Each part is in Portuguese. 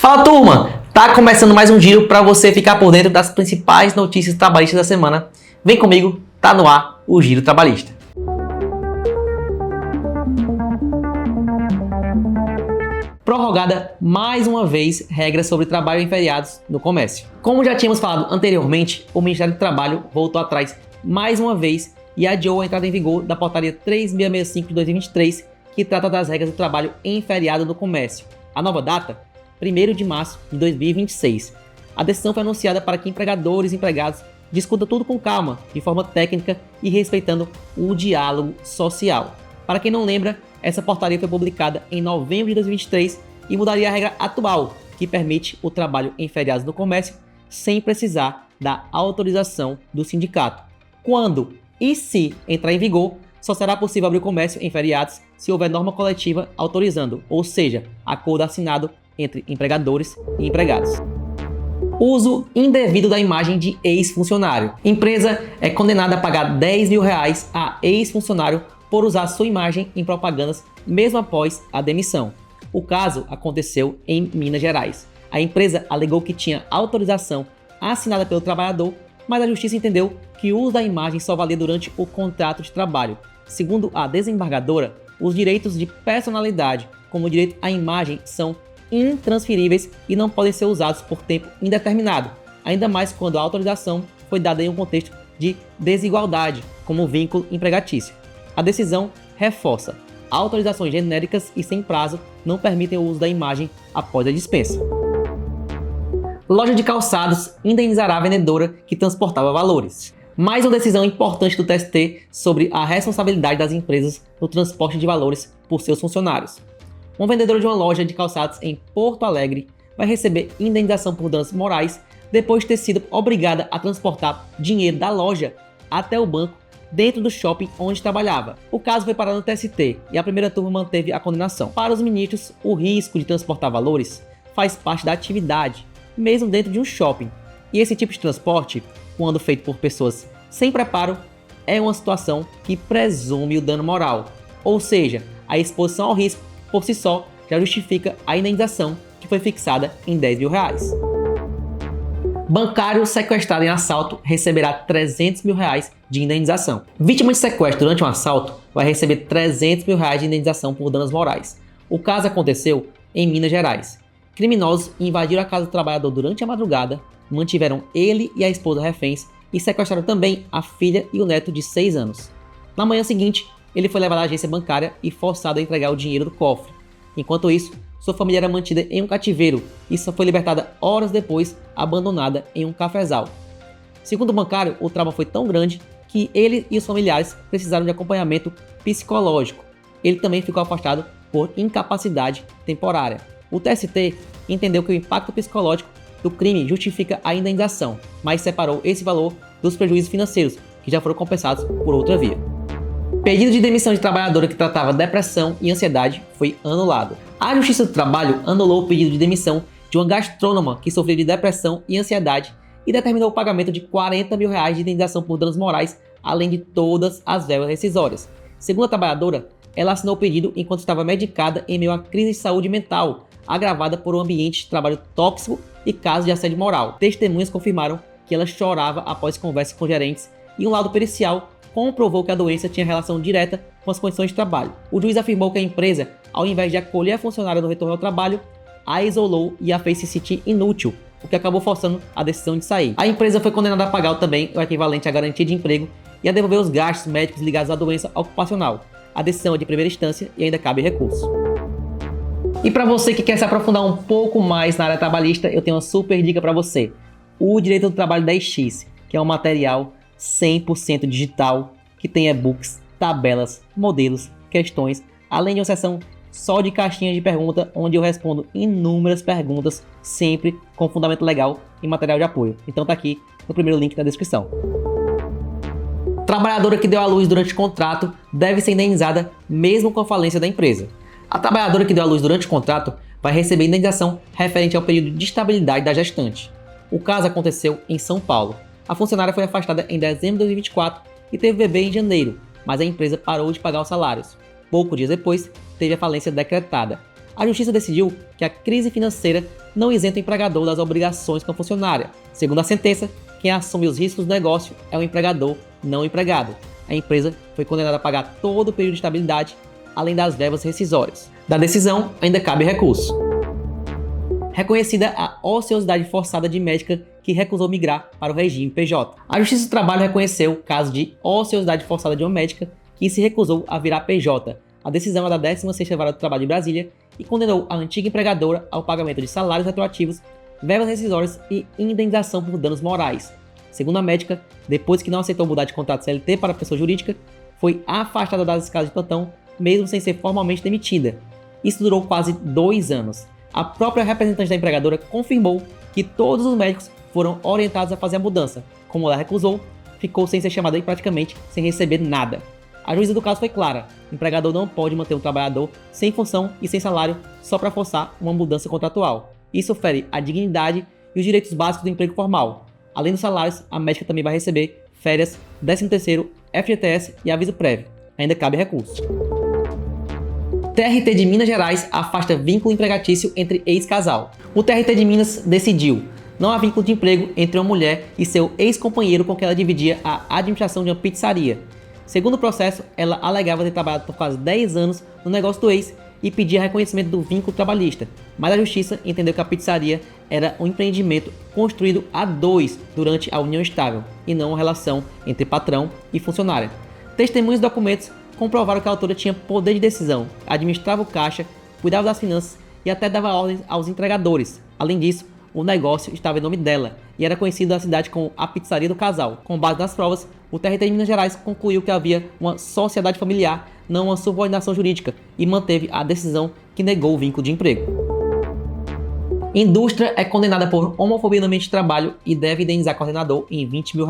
Fala, turma! Tá começando mais um giro para você ficar por dentro das principais notícias trabalhistas da semana. Vem comigo, tá no ar o Giro Trabalhista. Prorrogada mais uma vez regras sobre trabalho em feriados no comércio. Como já tínhamos falado anteriormente, o Ministério do Trabalho voltou atrás mais uma vez e adiou a entrada em vigor da portaria 3665 de 2023, que trata das regras do trabalho em feriado no comércio. A nova data, 1º de março de 2026. A decisão foi anunciada para que empregadores e empregados discutam tudo com calma, de forma técnica e respeitando o diálogo social. Para quem não lembra, essa portaria foi publicada em novembro de 2023 e mudaria a regra atual, que permite o trabalho em feriados no comércio sem precisar da autorização do sindicato. Quando e se entrar em vigor, só será possível abrir o comércio em feriados se houver norma coletiva autorizando, ou seja, acordo assinado entre empregadores e empregados. Uso indevido da imagem de ex-funcionário. Empresa é condenada a pagar R$10 mil a ex-funcionário por usar sua imagem em propagandas mesmo após a demissão. O caso aconteceu em Minas Gerais. A empresa alegou que tinha autorização assinada pelo trabalhador, mas a justiça entendeu que o uso da imagem só valia durante o contrato de trabalho. Segundo a desembargadora, os direitos de personalidade, como o direito à imagem, são intransferíveis e não podem ser usados por tempo indeterminado, ainda mais quando a autorização foi dada em um contexto de desigualdade, como vínculo empregatício. A decisão reforça: autorizações genéricas e sem prazo não permitem o uso da imagem após a dispensa. Loja de calçados indenizará a vendedora que transportava valores. Mais uma decisão importante do TST sobre a responsabilidade das empresas no transporte de valores por seus funcionários. Uma vendedora de uma loja de calçados em Porto Alegre vai receber indenização por danos morais depois de ter sido obrigada a transportar dinheiro da loja até o banco dentro do shopping onde trabalhava. O caso foi parado no TST e a primeira turma manteve a condenação. Para os ministros, o risco de transportar valores faz parte da atividade, mesmo dentro de um shopping. E esse tipo de transporte, quando feito por pessoas sem preparo, é uma situação que presume o dano moral. Ou seja, a exposição ao risco, por si só, já justifica a indenização, que foi fixada em R$10 mil. Bancário sequestrado em assalto receberá R$300 mil de indenização. Vítima de sequestro durante um assalto vai receber R$300 mil de indenização por danos morais. O caso aconteceu em Minas Gerais. Criminosos invadiram a casa do trabalhador durante a madrugada, mantiveram ele e a esposa reféns e sequestraram também a filha e o neto de 6 anos. Na manhã seguinte, ele foi levado à agência bancária e forçado a entregar o dinheiro do cofre. Enquanto isso, sua família era mantida em um cativeiro e só foi libertada horas depois, abandonada em um cafezal. Segundo o bancário, o trauma foi tão grande que ele e os familiares precisaram de acompanhamento psicológico. Ele também ficou afastado por incapacidade temporária. O TST entendeu que o impacto psicológico do crime justifica a indenização, mas separou esse valor dos prejuízos financeiros, que já foram compensados por outra via. Pedido de demissão de trabalhadora que tratava depressão e ansiedade foi anulado. A Justiça do Trabalho anulou o pedido de demissão de uma gastrônoma que sofreu de depressão e ansiedade e determinou o pagamento de R$40 mil de indenização por danos morais, além de todas as verbas rescisórias. Segundo a trabalhadora, ela assinou o pedido enquanto estava medicada em meio à crise de saúde mental, agravada por um ambiente de trabalho tóxico e casos de assédio moral. Testemunhas confirmaram que ela chorava após conversas com gerentes e um laudo pericial comprovou que a doença tinha relação direta com as condições de trabalho. O juiz afirmou que a empresa, ao invés de acolher a funcionária no retorno ao trabalho, a isolou e a fez se sentir inútil, o que acabou forçando a decisão de sair. A empresa foi condenada a pagar também o equivalente à garantia de emprego e a devolver os gastos médicos ligados à doença ocupacional. A decisão é de primeira instância e ainda cabe recurso. E para você que quer se aprofundar um pouco mais na área trabalhista, eu tenho uma super dica para você. O Direito do Trabalho 10X, que é um material 100% digital, que tem e-books, tabelas, modelos, questões, além de uma seção só de caixinhas de pergunta, onde eu respondo inúmeras perguntas, sempre com fundamento legal e material de apoio. Então tá aqui no primeiro link na descrição. Trabalhadora que deu à luz durante o contrato deve ser indenizada mesmo com a falência da empresa. A trabalhadora que deu à luz durante o contrato vai receber indenização referente ao período de estabilidade da gestante. O caso aconteceu em São Paulo. A funcionária foi afastada em dezembro de 2024 e teve bebê em janeiro, mas a empresa parou de pagar os salários. Poucos dias depois, teve a falência decretada. A Justiça decidiu que a crise financeira não isenta o empregador das obrigações com a funcionária. Segundo a sentença, quem assume os riscos do negócio é o empregador, não o empregado. A empresa foi condenada a pagar todo o período de estabilidade, além das verbas rescisórias. Da decisão, ainda cabe recurso. Reconhecida a ociosidade forçada de médica que recusou migrar para o regime PJ. A Justiça do Trabalho reconheceu o caso de ociosidade forçada de uma médica que se recusou a virar PJ. A decisão é da 16ª Vara do Trabalho de Brasília e condenou a antiga empregadora ao pagamento de salários retroativos, verbas rescisórias e indenização por danos morais. Segundo a médica, depois que não aceitou mudar de contrato CLT para pessoa jurídica, foi afastada das escalas de plantão, mesmo sem ser formalmente demitida. Isso durou quase 2 anos. A própria representante da empregadora confirmou que todos os médicos foram orientados a fazer a mudança. Como ela recusou, ficou sem ser chamada e praticamente sem receber nada. A juíza do caso foi clara: o empregador não pode manter um trabalhador sem função e sem salário só para forçar uma mudança contratual. Isso fere a dignidade e os direitos básicos do emprego formal. Além dos salários, a médica também vai receber férias, 13º, FGTS e aviso prévio. Ainda cabe recurso. TRT de Minas Gerais afasta vínculo empregatício entre ex-casal. O TRT de Minas decidiu: não há vínculo de emprego entre uma mulher e seu ex-companheiro com quem ela dividia a administração de uma pizzaria. Segundo o processo, ela alegava ter trabalhado por quase 10 anos no negócio do ex e pedia reconhecimento do vínculo trabalhista, mas a justiça entendeu que a pizzaria era um empreendimento construído a 2 durante a união estável e não uma relação entre patrão e funcionária. Testemunhos e documentos comprovaram que a autora tinha poder de decisão, administrava o caixa, cuidava das finanças e até dava ordens aos entregadores. Além disso, o negócio estava em nome dela e era conhecido na cidade como a pizzaria do casal. Com base nas provas, o TRT de Minas Gerais concluiu que havia uma sociedade familiar, não uma subordinação jurídica, e manteve a decisão que negou o vínculo de emprego. Indústria é condenada por homofobia no ambiente de trabalho e deve indenizar coordenador em R$20 mil.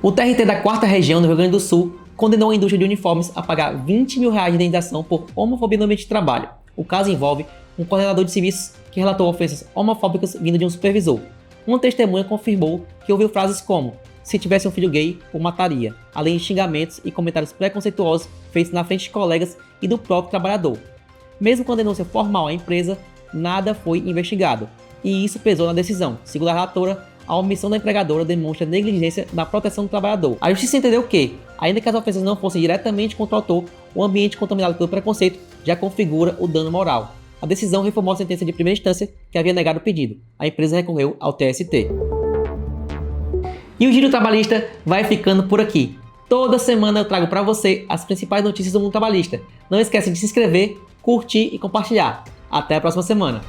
O TRT da 4ª Região do Rio Grande do Sul condenou a indústria de uniformes a pagar R$20 mil de indenização por homofobia no ambiente de trabalho. O caso envolve um coordenador de serviços que relatou ofensas homofóbicas vindas de um supervisor. Uma testemunha confirmou que ouviu frases como: se tivesse um filho gay, o mataria, além de xingamentos e comentários preconceituosos feitos na frente de colegas e do próprio trabalhador. Mesmo com a denúncia formal à empresa, nada foi investigado, e isso pesou na decisão. Segundo a relatora, a omissão da empregadora demonstra negligência na proteção do trabalhador. A justiça entendeu que, ainda que as ofensas não fossem diretamente contra o autor, o ambiente contaminado pelo preconceito já configura o dano moral. A decisão reformou a sentença de primeira instância que havia negado o pedido. A empresa recorreu ao TST. E o Giro Trabalhista vai ficando por aqui. Toda semana eu trago para você as principais notícias do mundo trabalhista. Não esqueça de se inscrever, curtir e compartilhar. Até a próxima semana.